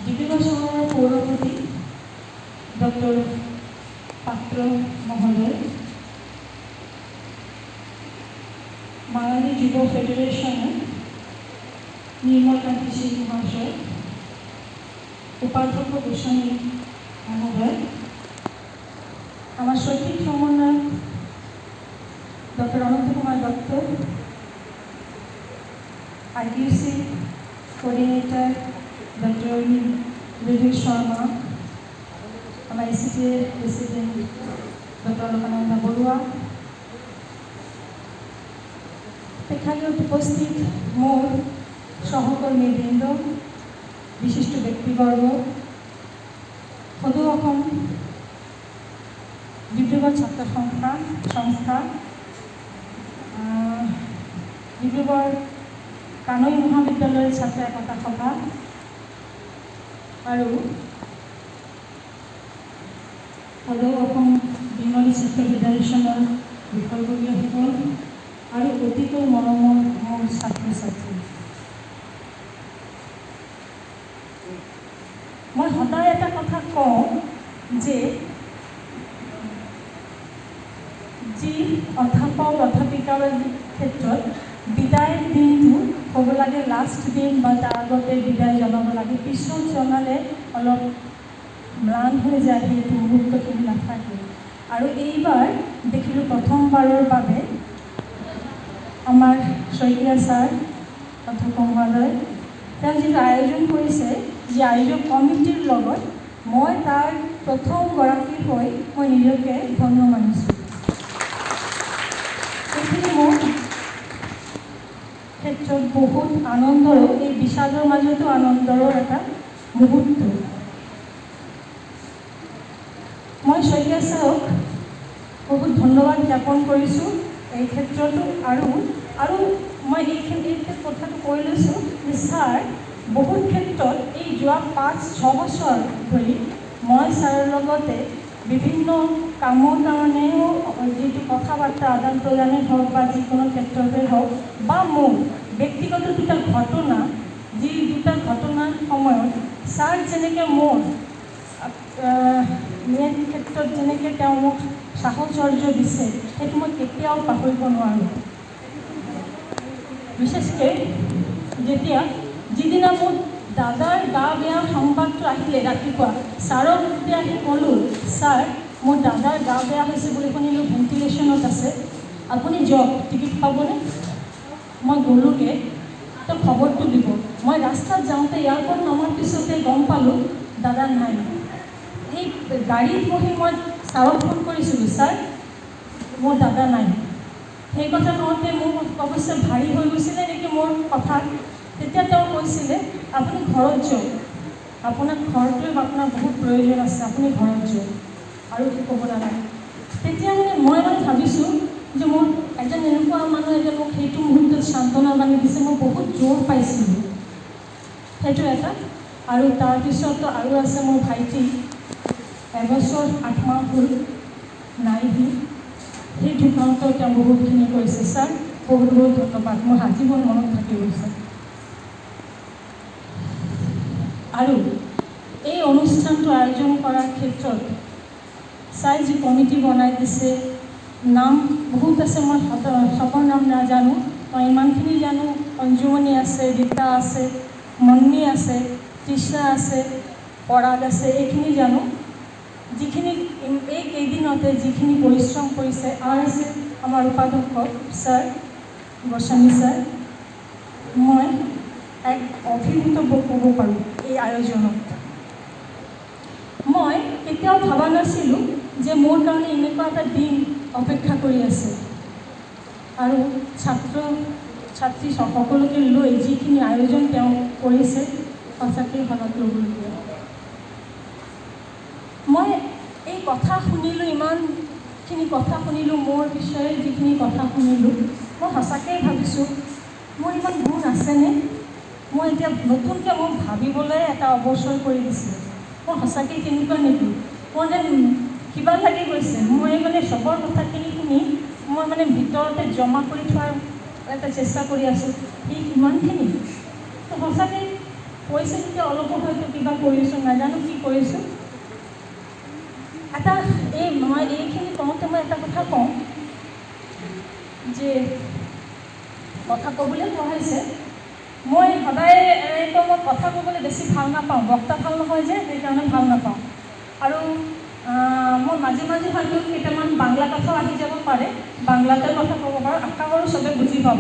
ডিব্ৰুগড় চহৰৰ পৌৰপতি ডক্টৰ পাত্ৰ মহোদয়, বাঙালি যুব ফেডারেশনের নির্মল কান্তি সিং মহাশয়, উপাধ্যক্ষ গোস্বামী মহোদয়, আমার শৈক্ষিক সমন্বয়ক doctor Ananta Kumar Dutta, IQC coordinator doctor Bibek Sarma, আমার ICTA president doctor Alakananda Baruah, প্রেক্ষাগৃহত উপস্থিত মোর সহকর্মীবৃন্দ, বিশিষ্ট ব্যক্তিবর্গ, সদৌ অসম ডিব্ৰুগড় ছাত্ৰ সংস্থা, ডিব্ৰুগড় কানৈ মহাবিদ্যালয়ৰ ছাত্ৰ একতা সভা আৰু সদৌ অসম বেঙ্গলী ছাত্ৰ ফেডাৰেশ্যনৰ বিষয়ববীয়াসকল আৰু অতিকৈ মৰমৰ মোৰ ছাত্ৰ ছাত্ৰী, মই সদায় এটা কথা কওঁ যে যি অধ্যাপক অধ্যাপিকাৰ ক্ষেত্ৰত বিদায়ৰ দিনটো হ'ব লাগে লাষ্ট দিন বা তাৰ আগতে বিদায় জনাব লাগে, পিছত জনালে অলপ ম্লান হৈ যায়, সেইটো মুহূৰ্তখিনি নাথাকে। আৰু এইবাৰ দেখিলোঁ প্ৰথমবাৰৰ বাবে আমাৰ শইকীয়া ছাৰ অধ্যক্ষ মহোদয় তেওঁ যিটো আয়োজন কৰিছে, যি আয়োজক কমিটিৰ লগত মই তাৰ প্ৰথমগৰাকী হৈ মই নিজকে ধন্য মানিছোঁ। এইখিনি মোৰ ক্ষেত্ৰত বহুত আনন্দৰো, এই বিষাদৰ মাজতো আনন্দৰো এটা মুহূৰ্ত। মই শইকীয়া ছাৰক বহুত ধন্যবাদ জ্ঞাপন কৰিছোঁ এই ক্ষেত্ৰতো। আৰু মই এই কথাটো কৈ লৈছোঁ যে ছাৰ বহুত ক্ষেত্ৰত এই যোৱা 5-6 বছৰ ধৰি মই ছাৰৰ লগতে বিভিন্ন কামৰ কাৰণেও যিটো কথা বাৰ্তা আদান প্ৰদানেই হওক বা যিকোনো ক্ষেত্ৰতে হওক বা মোৰ ব্যক্তিগত দুটা ঘটনা, যি দুটা ঘটনাৰ সময়ত ছাৰ যেনেকৈ মোৰ মেইন ক্ষেত্ৰত যেনেকৈ তেওঁ মোক সাহচৰ্য দিছে, সেইটো মই কেতিয়াও পাহৰিব নোৱাৰোঁ। বিশেষকৈ যিদিনা মোৰ দাদাৰ গা বেয়া সংবাদটো আহিলে ৰাতিপুৱা, ছাৰক যেতিয়া আহি ক'লোঁ, ছাৰ মোৰ দাদাৰ গা বেয়া হৈছে বুলি শুনিলোঁ, ভেণ্টিলেশ্যনত আছে, আপুনি যাওক, টিকেট পাবনে? মই গ'লোগৈ, তেওঁ খবৰটো দিব। মই ৰাস্তাত যাওঁতে এয়াৰপৰ্ট নামাৰ পিছতে গম পালোঁ দাদা নাই। এই গাড়ীত বহি মই ছাৰক ফোন কৰিছিলোঁ, ছাৰ মোৰ দাদা নাই। সেই কথা কওঁতে মোৰ অৱশ্যে ভাৰী হৈ গৈছিলে নেকি মোৰ কথাত। তেতিয়া তেওঁ কৈছিলে আপুনি ঘৰত যাওক, আপোনাৰ ঘৰটোৱে আপোনাৰ বহুত প্ৰয়োজন আছে, আপুনি ঘৰত যাওক, আৰু কি ক'ব নালাগে। তেতিয়া মই ভাবিছোঁ যে মোৰ এজন এনেকুৱা মানুহ এজন মোক সেইটো মুহূৰ্তত সান্তনা বান্ধি দিছে, মই বহুত জোৰ পাইছিলোঁ, সেইটো এটা। আৰু তাৰপিছতো আৰু আছে মোৰ ভাইটি, এবছৰ 8 মাহ হ'ল নাইহি, সেই ঢুকাওঁতেও তেওঁ বহুতখিনি কৰিছে। ছাৰ বহুত বহুত ধন্যবাদ, মোৰ আজীৱন মনত থাকি গৈছে। আৰু এই অনুষ্ঠানটো আয়োজন কৰাৰ ক্ষেত্ৰত ছাৰ যি কমিটি বনাই দিছে, নাম বহুত আছে, মই চবৰ নাম নাজানো, মই ইমানখিনি জানো, অঞ্জুমণি আছে, ৰীতা আছে, মন্নী আছে, তৃষ্ণা আছে, পৰাগ আছে, এইখিনি জানো। যিখিনি এই কেইদিনতে যিখিনি পৰিশ্ৰম কৰিছে, আৰু আছে আমাৰ উপাধ্যক্ষ ছাৰ গোস্বামী ছাৰ, মই এক অভিভূত ক'ব পাৰোঁ এই আয়োজনত। মই কেতিয়াও ভবা নাছিলোঁ যে মোৰ কাৰণে এনেকুৱা এটা দিন অপেক্ষা কৰি আছে, আৰু ছাত্ৰ ছাত্ৰী সকলোকে লৈ যিখিনি আয়োজন তেওঁ কৰিছে, সঁচাকৈ শলাগ ল'বলগীয়া। মই এই কথা শুনিলোঁ, ইমানখিনি কথা শুনিলোঁ, মোৰ বিষয়ে যিখিনি কথা শুনিলোঁ, মই সঁচাকৈ ভাবিছোঁ মোৰ ইমান গুণ আছেনে? মই এতিয়া নতুনকৈ মোক ভাবিবলৈ এটা অৱসৰ কৰি দিছে। মই সঁচাকৈ কেনেকুৱা নেকি? মোৰ যেন কিবা লাগি গৈছে। মই চবৰ কথাখিনি শুনি মই ভিতৰতে জমা কৰি থোৱাৰ এটা চেষ্টা কৰি আছোঁ। এই ইমানখিনি তো সঁচাকৈ কৈছে তেতিয়া অলপো হয়তো কিবা কৰিছোঁ, নাজানো কি কৰিছোঁ। মই এইখিনি কওঁতে মই এটা কথা কওঁ যে কথা ক'বলৈ কোৱা হৈছে, মই সদায় মই কথা ক'বলৈ বেছি ভাল নাপাওঁ, বক্তা ভাল নহয় যে সেইকাৰণে ভাল নাপাওঁ। আৰু মই মাজে মাজে হয়তো কেইটামান বাংলা কথাও আহি যাব পাৰে, বাংলাতে কথা ক'ব পাৰোঁ, আশা কৰোঁ চবে বুজি পাব।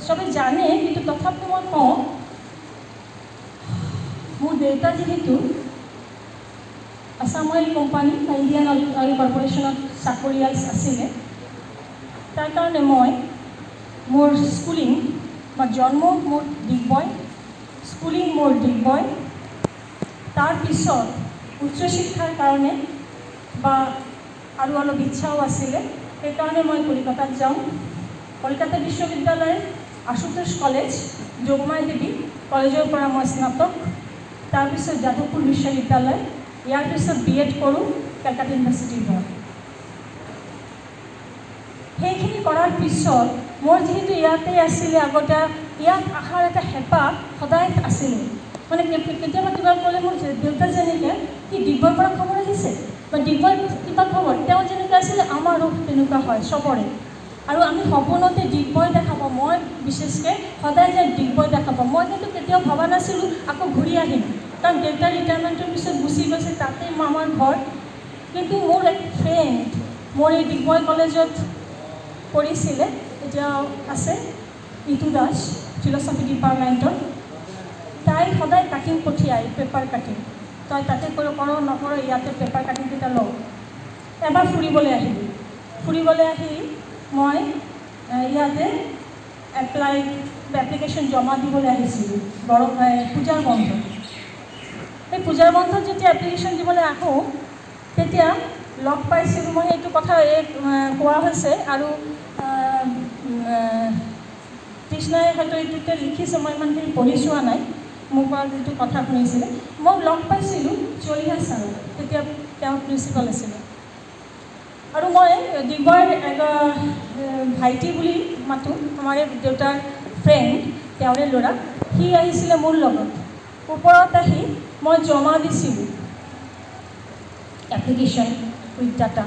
চবে জানে, কিন্তু তথাপিও মই কওঁ, মোৰ দেউতা যিহেতু আছাম অইল কোম্পানী বা ইণ্ডিয়ান অইল কৰ্পৰেশ্যনত চাকৰিয়াল আছিলে, তাৰ কাৰণে মই মোৰ স্কুলিং বা জন্ম মোৰ ডিগবয়, স্কুলিং মোৰ ডিগবয়। তাৰপিছত উচ্চ শিক্ষাৰ কাৰণে বা আৰু অলপ ইচ্ছাও আছিলে, সেইকাৰণে মই কলিকতাত যাওঁ। কলিকতা বিশ্ববিদ্যালয়, আশুতোষ কলেজ, যোগমায়া দেৱী কলেজৰ পৰা মই স্নাতক, তাৰপিছত যাদৱপুৰ বিশ্ববিদ্যালয়, ইয়াৰ পিছত BEd কৰোঁ কলকাতা ইউনিভাৰ্চিটিৰ পৰা। সেইখিনি কৰাৰ পিছত মোৰ যিহেতু ইয়াতে আছিলে আগতে, ইয়াত অহাৰ এটা হেঁপাহ সদায় আছিলে। মানে কেতিয়াবা কিবা ক'লে মোৰ দেউতা যেনেকৈ কি ডিগবৈৰ পৰা খবৰ আহিছে বা ডিগবৈৰ কিবা খবৰ, তেওঁ যেনেকৈ আছিলে আমাৰো তেনেকুৱা হয় চবৰে। আৰু আমি সপোনতে ডিগবৈ দেখা পাওঁ, মই বিশেষকৈ সদায় যে ডিগবৈ দেখা পাওঁ। মই কিন্তু কেতিয়াও ভবা নাছিলোঁ আকৌ ঘূৰি আহিম, কাৰণ দেউতাৰ ৰিটায়াৰমেণ্টৰ পিছত গুচি গৈছে, তাতেই আমাৰ ঘৰ। কিন্তু মোৰ এক ফ্ৰেণ্ড মোৰ এই ডিগবৈ কলেজত পঢ়িছিলে, এতিয়া আছে, ইটু দাস, ফিলচফি ডিপাৰ্টমেণ্টত। তাই সদায় কাটিং পঠিয়াই, পেপাৰ কাটিং। তই তাতে কৰ নকৰ, ইয়াতে পেপাৰ কাটিংকেইটা লওঁ। এবাৰ ফুৰিবলৈ আহিলোঁ, ফুৰিবলৈ আহি মই ইয়াতে এপ্লিকেশ্যন জমা দিবলৈ আহিছিলোঁ পূজাৰ বন্ধত। এই পূজাৰ বন্ধত যেতিয়া এপ্লিকেশ্যন দিবলৈ আহোঁ, তেতিয়া লগ পাইছিলোঁ, মই এইটো কথা কোৱা হৈছে আৰু কৃষ্ণই হয়তো এইটোতে লিখিছে, মই ইমানখিনি পঢ়ি চোৱা নাই, মোৰ পৰা যিটো কথা শুনিছিলে। মই লগ পাইছিলোঁ চলিহা ছাৰক, তেতিয়া তেওঁ প্ৰিন্সিপাল আছিলে। আৰু মই ডিগবৈৰ ভাইটি বুলি মাতোঁ, আমাৰ দেউতাৰ ফ্ৰেণ্ড, তেওঁৰে ল'ৰা, সি আহিছিলে মোৰ লগত। ওপৰত আহি মই জমা দিছিলোঁ এপ্লিকেশ্যন উইথ ডাটা।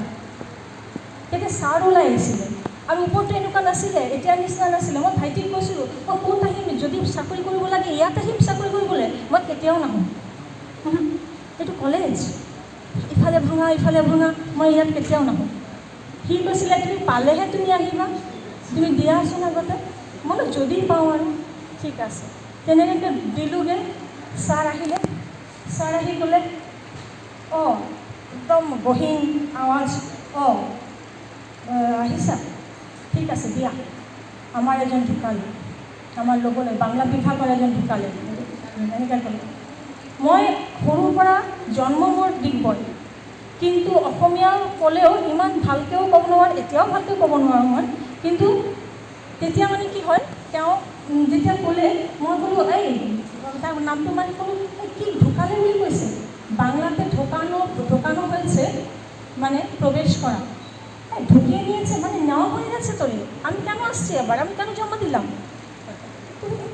তেতিয়া ছাৰ ওলাই আহিছিলে আৰু ওপৰতো এনেকুৱা নাছিলে, এতিয়াৰ নিচিনা নাছিলে। মই ভাইটিক কৈছিলোঁ, মই ক'ত আহিম, যদি চাকৰি কৰিব লাগে ইয়াত আহিম চাকৰি কৰিবলৈ, মই কেতিয়াও নাহোঁ। এইটো কলেজ, ইফালে ভঙা, মই ইয়াত কেতিয়াও নাহোঁ। সি কৈছিলে তুমি পালেহে তুমি আহিবা, তুমি দিয়াচোন আগতে। মই যদি পাওঁ আৰু ঠিক আছে, তেনেকৈ দিলোঁগৈ। ছাৰ আহিলে, ছাৰ আহি ক'লে, অঁ একদম গহীন আৱাজ, অঁ আহিছা, ঠিক আছে দিয়া, আমাৰ এজন ঢুকালে, আমাৰ ল'বলৈ বাংলা বিভাগৰ এজন ঢুকালে, এনেকৈ ক'লে। মই সৰুৰ পৰা জন্ম মোৰ ডিগবৈ, কিন্তু অসমীয়া ক'লেও ইমান ভালকৈও ক'ব নোৱাৰোঁ, এতিয়াও ভালকৈ ক'ব নোৱাৰোঁ মই। কিন্তু তেতিয়া মানে কি হয়, তেওঁ যেতিয়া ক'লে, মই ক'লোঁ এই তাৰ নামটো মানে ক'লোঁ, কি ঢুকালে বুলি কৈছে। বাংলাতে ঢোকানো হয়েছে মানে প্রবেশ করা, ঢুকিয়ে নিয়েছে মানে নেওয়া হয়ে গেছে। তোরে আমি কেন আসছি এবার, আমি কেন জমা দিলাম?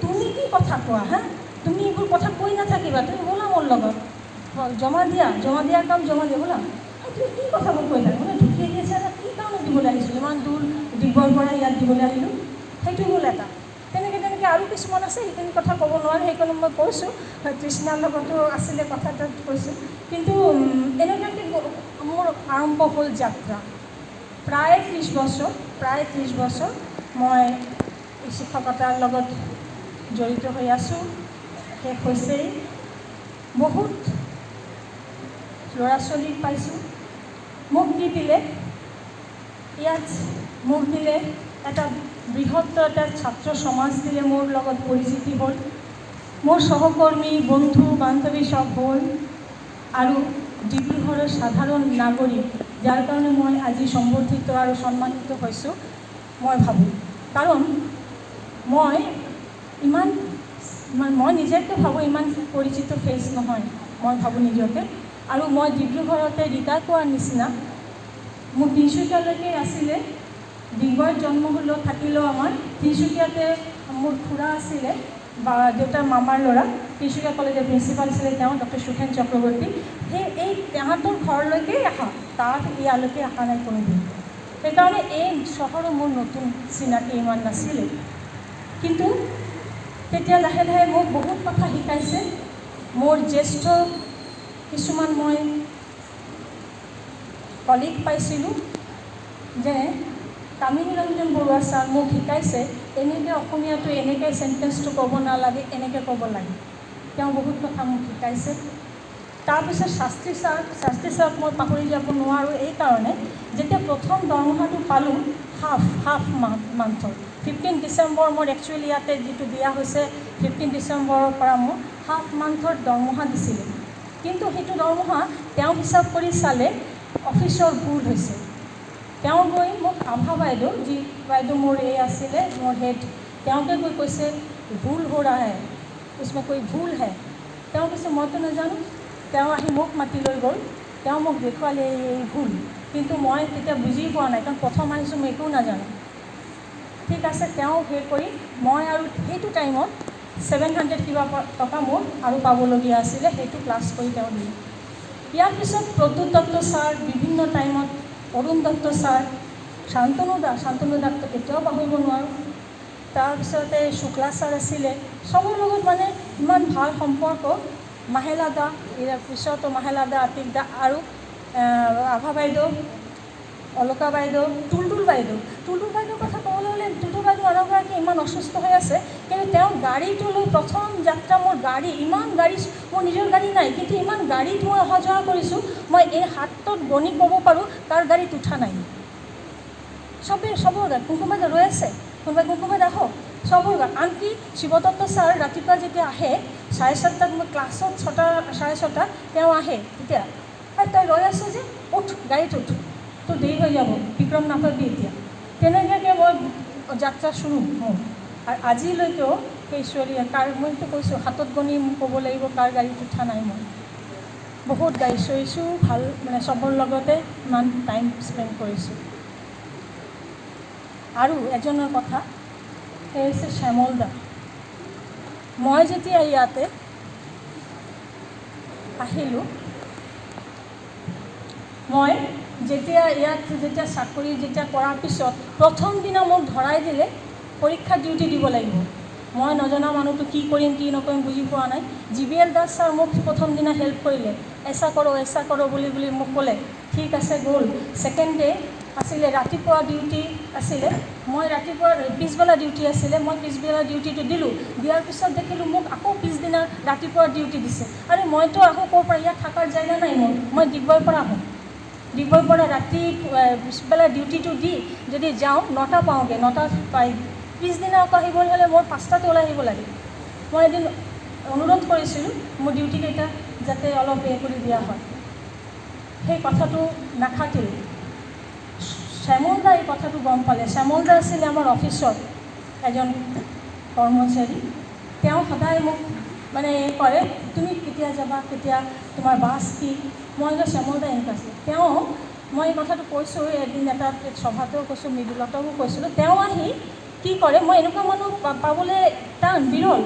তুমি কি কথা কোৱা, হ্যাঁ তুমি এইবোৰ কথা কৈ নাথাকিবা, তুমি বলা মোৰ লগত জমা দিয়াৰ কাম জমা দিয়া বলা। তুমি কি কথাবোৰ কৈ থাকা, মানে ঢুকিয়ে দিয়েছে, কি কাৰণে দিবলৈ আহিছিলোঁ, ইমান দূৰ ডিগবৈৰ পৰা ইয়াত দিবলৈ আহিলোঁ, সেইটো হ'ল এটা। তেনেকৈ আৰু কিছুমান আছে, সেইখিনি কথা ক'ব নোৱাৰে, সেইকাৰণে মই কৈছোঁ। তৃষ্ণাৰ লগতো আছিলে কথাটো কৈছোঁ। কিন্তু এনেকুৱাকৈ মোৰ আৰম্ভ হ'ল যাত্ৰা। প্ৰায় 30 বছৰ মই এই শিক্ষকতাৰ লগত জড়িত হৈ আছোঁ। শেষ হৈছেই। বহুত ল'ৰা ছোৱালীক পাইছোঁ। মোক দি দিলে ইয়াত, মোক দিলে এটা বৃহত্তৰ এটা ছাত্ৰ সমাজ দিলে, মোৰ লগত পৰিচিতি হ'ল, মোৰ সহকৰ্মী বন্ধু বান্ধৱী সব হ'ল, আৰু ডিব্ৰুগড়ৰ সাধাৰণ নাগৰিক, যাৰ কাৰণে মই আজি সম্বৰ্ধিত আৰু সন্মানিত হৈছোঁ মই ভাবোঁ। কাৰণ মই নিজকে ভাবোঁ ইমান পৰিচিত ফেচ নহয়, মই ভাবোঁ নিজকে। আৰু মই ডিব্ৰুগড়তে ৰীতা কোৱাৰ নিচিনা মোৰ তিনিচুকীয়ালৈকে আছিলে, ডিগবৈত জন্ম হ'লেও থাকিলেও আমাৰ তিনিচুকীয়াতে মোৰ খুৰা আছিলে বা দেউতাৰ মামাৰ ল'ৰা তিনিচুকীয়া কলেজৰ প্ৰিন্সিপাল আছিলে তেওঁ ডক্টৰ সুখেন চক্ৰৱৰ্তী এই তাহাঁতৰ ঘৰলৈকেই আহা তাত ইয়ালৈকে অহা নাই কোনোদিন সেইকাৰণে এই চহৰো মোৰ নতুন চিনাকি ইমান নাছিলে কিন্তু তেতিয়া লাহে লাহে মোক বহুত কথা শিকাইছে মোৰ জ্যেষ্ঠ কিছুমান মই কলিগ পাইছিলোঁ যে কামিনী ৰঞ্জন বৰুৱা ছাৰ মোক শিকাইছে এনেকৈ অসমীয়াটো এনেকৈ চেণ্টেঞ্চটো ক'ব নালাগে এনেকৈ ক'ব লাগে তেওঁ বহুত কথা মোক শিকাইছে তাৰপিছত শাস্ত্ৰী ছাৰক মই পাহৰি যাব নোৱাৰোঁ এইকাৰণে যেতিয়া প্ৰথম দৰমহাটো পালোঁ হাফ মান্থৰ 15 ডিচেম্বৰ মোৰ একচুৱেলি ইয়াতে যিটো দিয়া হৈছে 15 ডিচেম্বৰৰ পৰা মোৰ হাফ মান্থৰ দৰমহা দিছিলে কিন্তু সেইটো দৰমহা তেওঁ হিচাপ কৰি চালে অফিচৰ ভুল হৈছে তেওঁ গৈ মোক আভা বাইদেউ যি বাইদেউ মোৰ এই আছিলে মোৰ হেড তেওঁকে গৈ কৈছে ভুল হৈ ৰহা হে उसमें कोई ভুল হে তেওঁ কৈছে মইতো নাজানো তেওঁ আহি মোক মাতি লৈ গ'ল তেওঁ মোক দেখুৱালে এই ভুল কিন্তু মই তেতিয়া বুজি পোৱা নাই কাৰণ প্ৰথম আহিছোঁ মই একো নাজানো ঠিক আছে তেওঁ সেই কৰি মই আৰু সেইটো টাইমত 700 কিবা টকা মোৰ আৰু পাবলগীয়া আছিলে সেইটো ক্লাছ কৰি তেওঁ দিলে ইয়াৰ পিছত প্ৰদ্যুৎ দত্ত ছাৰ বিভিন্ন টাইমত অৰুণ দত্ত ছাৰ শান্তনু দাক কেতিয়াও পাহৰিব নোৱাৰোঁ তাৰপিছতে শুক্লা ছাৰ আছিলে চবৰ লগত মানে ইমান ভাল সম্পৰ্ক মাহেলা দা ইয়াৰ পিছতো মাহেলা দা আতিক দা আৰু আভা বাইদেউ অলকা বাইদেউ টুলটুল বাইদেউৰ কথা ক'বলৈ হ'লে টুলটুল বাইদেউ আনগৰাকী ইমান অসুস্থ হৈ আছে কিন্তু তেওঁ গাড়ীটো লৈ প্ৰথম যাত্ৰা মোৰ ইমান গাড়ী মোৰ নিজৰ গাড়ী নাই কিন্তু ইমান গাড়ীত মই অহা যোৱা কৰিছোঁ মই এই হাতত গণি ক'ব পাৰোঁ কাৰ গাড়ীত উঠা নাই চবৰ গাড়ী কোনোবাই ৰৈ আছে কোনোবাই আহক চবৰ গাড়ী আনকি শিৱদত্ত ছাৰ ৰাতিপুৱা যেতিয়া আহে 7:30 মই ক্লাছত 6:30 তেওঁ আহে তেতিয়া তই ৰৈ আছোঁ যে উঠ গাড়ীত উঠ তো দেৰি হৈ যাব বিক্ৰম নাপাবি এতিয়া তেনেকৈ মই যাত্ৰা শুনো মোৰ আৰু আজিলৈকেও সেই ছোৱালীয়ে মইতো কৈছোঁ হাতত গণি ক'ব লাগিব কাৰ গাড়ীত উঠা নাই মই বহুত গাড়ী চৰিছোঁ ভাল মানে চবৰ লগতে ইমান টাইম স্পেণ্ড কৰিছোঁ আৰু এজনৰ কথা সেই হৈছে শ্যামল দা মই যেতিয়া ইয়াতে আহিলোঁ মই যেতিয়া চাকৰি কৰাৰ পিছত প্ৰথম দিনা মোক ধৰাই দিলে পৰীক্ষা ডিউটি দিব লাগিব মই নজনা মানুহটো কি কৰিম কি নকৰিম বুজি পোৱা নাই জিবিএল দাস ছাৰ মোক প্ৰথম দিনা হেল্প কৰিলে এছা কৰোঁ বুলি মোক ক'লে ঠিক আছে গ'ল ছেকেণ্ড ডে আছিলে ৰাতিপুৱা ডিউটি আছিলে মই ৰাতিপুৱা পিছবেলা ডিউটি আছিলে মই পিছবেলা ডিউটিটো দিলোঁ দিয়াৰ পিছত দেখিলোঁ মোক আকৌ পিছদিনা ৰাতিপুৱা ডিউটি দিছে আৰু মইতো আকৌ ক'ৰ পৰা ইয়াত থকাৰ জেগা নাই মই ডিগবৈৰ পৰা আহোঁ ডিগবৈৰ পৰা ৰাতি পিছবেলা ডিউটিটো দি যদি যাওঁ 9টা পাওঁগৈ 9টাত পাই পিছদিনা আকৌ আহিবলৈ হ'লে মই 5টাতে ওলাই আহিব লাগে মই এদিন অনুৰোধ কৰিছিলোঁ মোৰ ডিউটিকেইটা যাতে অলপ কৰি দিয়া হয় সেই কথাটো নাথাকিল শ্যামল দা এই কথাটো গম পালে শ্যামল দা আছিলে আমাৰ অফিচত এজন কৰ্মচাৰী তেওঁ সদায় মোক মানে এই কৰে তুমি কেতিয়া যাবা কেতিয়া তোমাৰ বাছ কি মই শ্যামল দা এনেকুৱা আছিলে তেওঁ মই এই কথাটো কৈছোঁ এদিন এটা সভাতেও কৈছোঁ মৃদুলতাকো কৈছিলোঁ তেওঁ আহি কি কৰে মই এনেকুৱা মানুহ পাবলৈ টান বিৰল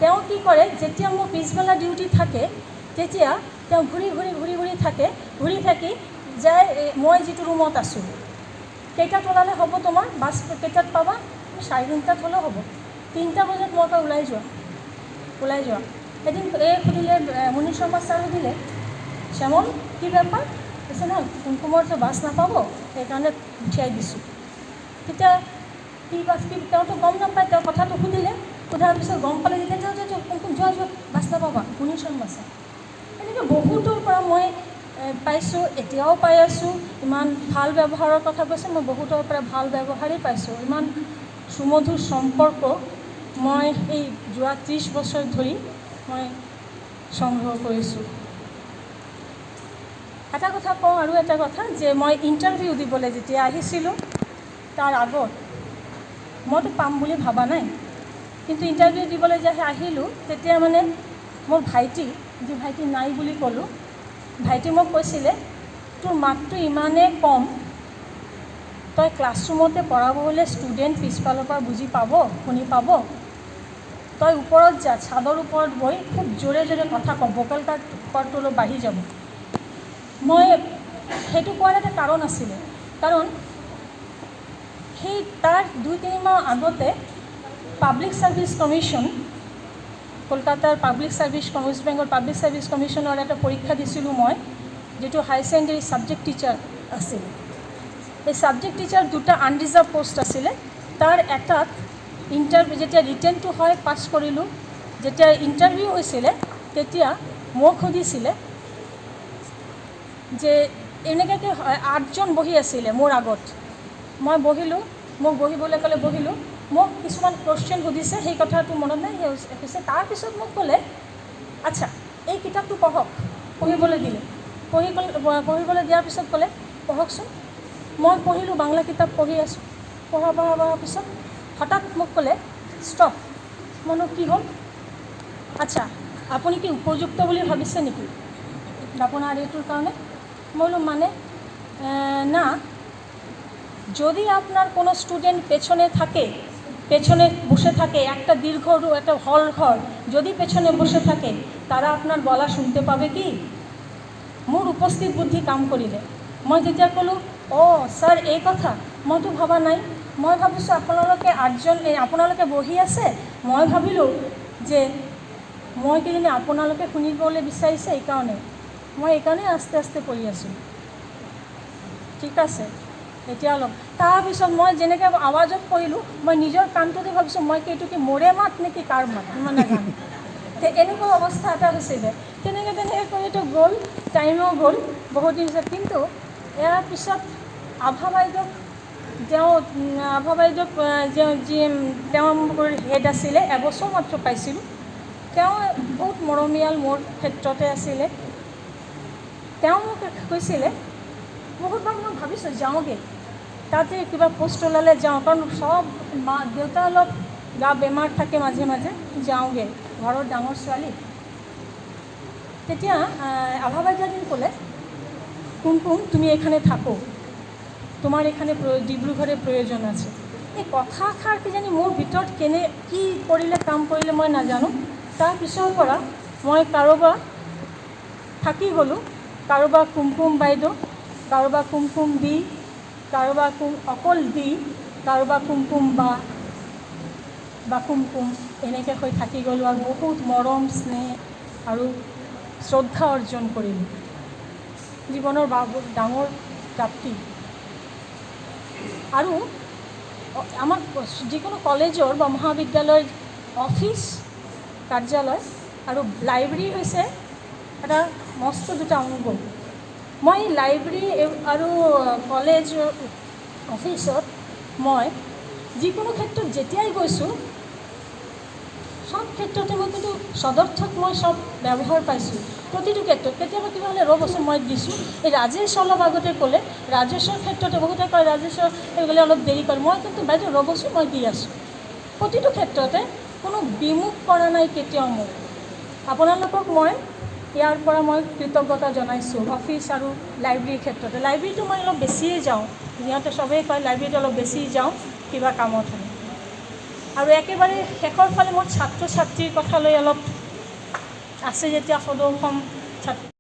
তেওঁ কি কৰে যেতিয়া মোৰ পিছবেলা ডিউটি থাকে তেতিয়া তেওঁ ঘূৰি থাকে ঘূৰি থাকি যায় মই যিটো ৰুমত আছোঁ কেইটাত ওলালে হ'ব তোমাৰ বাছ কেইটাত পাবা 3:30 হ'লেও হ'ব 3টা বজাত মই পৰা ওলাই যোৱা এদিন এই সুধিলে মনীষ শৰ্মা ছাৰ সুধিলে শ্যামল কি বেপাৰ কৈছে নহয় কুমকুমৰতো বাছ নাপাব সেইকাৰণে উঠিয়াই দিছোঁ তেতিয়া কি বাছ কি তেওঁতো গম নাপায় তেওঁ কথাটো সোধাৰ পিছত গম পালে যেতিয়া যাওঁ কুমকুম যোৱা বাছ নাপাবা মনীষ শৰ্মা ছাৰ এনেকৈ বহুতৰ পৰা মই পাইছোঁ এতিয়াও পাই আছোঁ ইমান ভাল ব্যৱহাৰৰ কথা কৈছে মই বহুতৰ পৰা ভাল ব্যৱহাৰেই পাইছোঁ ইমান সুমধুৰ সম্পৰ্ক মই এই যোৱা 30 বছৰ ধৰি মই সংগ্ৰহ কৰিছোঁ এটা কথা কওঁ আৰু এটা কথা যে মই ইণ্টাৰভিউ দিবলৈ যেতিয়া আহিছিলোঁ তাৰ আগত মইতো পাম বুলি ভাবা নাই কিন্তু ইণ্টাৰভিউ দিবলৈ যে আহিলোঁ তেতিয়া মানে মোৰ ভাইটি যি ভাইটি নাই বুলি ক'লোঁ ভাইটি মোক কৈছিলে তোৰ মাতটো ইমানেই কম তই ক্লাছৰুমতে পঢ়াব হ'লে ষ্টুডেণ্ট পিছফালৰ পৰা বুজি পাব শুনি পাব তই ওপৰত যা, চাদৰ ওপৰত গৈ খুব জোৰে জোৰে কথা কওঁ, ভোকেল কৰ্ডটো অলপ বাঢ়ি যাব। মই সেইটো কোৱাৰ এটা কাৰণ আছিলে, কাৰণ সেই তাৰ 2-3 মাহ আগতে পাব্লিক ছাৰ্ভিচ কমিশ্যন, কলকাতাৰ public service, west Bengal public service কমিশ্যনৰ এটা পৰীক্ষা দিছিলোঁ মই, যিটো হাই ছেকেণ্ডেৰী ছাবজেক্ট টিচাৰ আছিলে। এই ছাবজেক্ট টিচাৰ 2টা আনৰিজাৰ্ভ পোষ্ট আছিলে। তাৰ এটাত যেতিয়া ৰিটেনটো হয় পাছ কৰিলোঁ, যেতিয়া ইণ্টাৰভিউ হৈছিলে তেতিয়া মোক সুধিছিলে যে এনেকুৱাকৈ 8জন বহি আছিলে মোৰ আগত, মই বহিলোঁ, মোক বহিবলৈ ক'লে বহিলোঁ, মোক কিছুমান কুৱেশ্যন সুধিছে, সেই কথাটো মনত নাই হৈছে। তাৰপিছত মোক ক'লে আচ্ছা এই কিতাপটো পঢ়ক, পঢ়িবলৈ দিলে। পঢ়িবলৈ দিয়াৰ পিছত ক'লে পঢ়কচোন। মই পঢ়িলোঁ, বাংলা কিতাপ পঢ়ি আছোঁ। পঢ়াৰ পিছত হঠাৎ মোক ক'লে ষ্টপ। মনো কি হ'ল? আচ্ছা আপুনি কি উপযুক্ত বুলি ভাবিছে নেকি আপোনাৰ এইটোৰ কাৰণে? মই বোলো মানে না, যদি আপনার কোনো স্টুডেন্ট পেছনে বসে থাকে, একটা দীর্ঘ একটা হল ঘর, যদি পেছনে বসে থাকে তারা আপনার বলা শুনতে পাবে কি? মোৰ উপস্থিত বুদ্ধি কাম কৰিলে। মই যেতিয়া ক'লোঁ স্যাৰ এই কথা মইতো ভবা নাই, মই ভাবিছোঁ আপোনালোকে 8জন আপোনালোকে বহি আছে, মই ভাবিলোঁ যে মই কিজানি আপোনালোকে শুনিবলৈ বিচাৰিছে, এইকাৰণে আস্তে আস্তে পঢ়ি আছোঁ। ঠিক আছে, এতিয়া অলপ তাৰপিছত মই যেনেকৈ আৱাজত পঢ়িলোঁ, মই নিজৰ কাণটোতে ভাবিছোঁ মই এইটো কি মোৰে মাত নেকি কাৰ মাত ইমান নাজানো। এনেকুৱা অৱস্থা এটা হৈছিলে। তেনেকৈ কৰিতো গ'ল, টাইমো গ'ল বহুত দিন পিছত। কিন্তু ইয়াৰ পিছত আভা বাইদেউক তেওঁ মোৰ হেড আছিলে, এবছৰ মাত্ৰ পাইছিলোঁ। তেওঁ বহুত মৰমীয়াল মোৰ ক্ষেত্ৰতে আছিলে। তেওঁ মোক কৈছিলে, বহুতবাৰ মই ভাবিছোঁ যাওঁগৈ, তাতে কিবা পোষ্ট ওলালে যাওঁ, কাৰণ চব দেউতা অলপ গা বেমাৰ থাকে, মাজে মাজে যাওঁগৈ, ঘৰৰ ডাঙৰ ছোৱালী। তেতিয়া আভা বাইদেউদিন ক'লে কুমকুম তুমি এখানে থাকো, তোমাৰ এখানে ডিব্ৰুগড়ে প্ৰয়োজন আছে। এই কথাষাৰ কিজানি মোৰ ভিতৰত কি কৰিলে কাম কৰিলে মই নাজানো। তাৰ পিছৰ পৰা মই কাৰোবাৰ থাকি গ'লোঁ, কাৰোবাৰ কুমকুম বাইদেউ, কাৰোবাৰ কুমকুম দি, কাৰোবাৰ অকল দি, কাৰোবাৰ কুমকুম বা কুমকুম, এনেকৈ হৈ থাকি গ'লোঁ আৰু বহুত মৰম স্নেহ আৰু শ্ৰদ্ধা অৰ্জন কৰিলোঁ। জীৱনৰ ডাঙৰ প্ৰাপ্তি। আৰু আমাৰ যিকোনো কলেজৰ বা মহাবিদ্যালয়ৰ অফিচ কাৰ্যালয় আৰু লাইব্ৰেৰী হৈছে এটা মস্ত 2টা অংগ। মই লাইব্ৰেৰী আৰু কলেজ অফিচত মই যিকোনো ক্ষেত্ৰত যেতিয়াই গৈছোঁ, সব ক্ষেত্ৰতে মই কিন্তু সদৰ্থক মই সব ব্যৱহাৰ পাইছোঁ। প্ৰতিটো ক্ষেত্ৰত কেতিয়াবা কিবা হ'লে ৰ'বচোন মই দিছোঁ। এই ৰাজেশ অলপ আগতে ক'লে, ৰাজেশৰ ক্ষেত্ৰতে বহুতে কয় ৰাজেশৰ এইগ'লে অলপ দেৰি কৰে, মই কিন্তু বাইদেউ ৰ'বচোন মই দি আছোঁ। প্ৰতিটো ক্ষেত্ৰতে কোনো বিমুখ কৰা নাই কেতিয়াও মোক। আপোনালোকক মই ইয়াৰ পৰা মই কৃতজ্ঞতা জনাইছোঁ অফিচ আৰু লাইব্ৰেৰীৰ ক্ষেত্ৰতে। লাইব্ৰেৰীটো মই অলপ বেছিয়ে যাওঁ, সিহঁতে চবেই কয় লাইব্ৰেৰীটো অলপ বেছি যাওঁ কিবা কামত হ'লে। আৰু একেবাৰে শেষৰ ফালে মোৰ ছাত্ৰ ছাত্ৰীৰ কথালৈ অলপ আছে, যেতিয়া সদৌ অসম ছাত্ৰ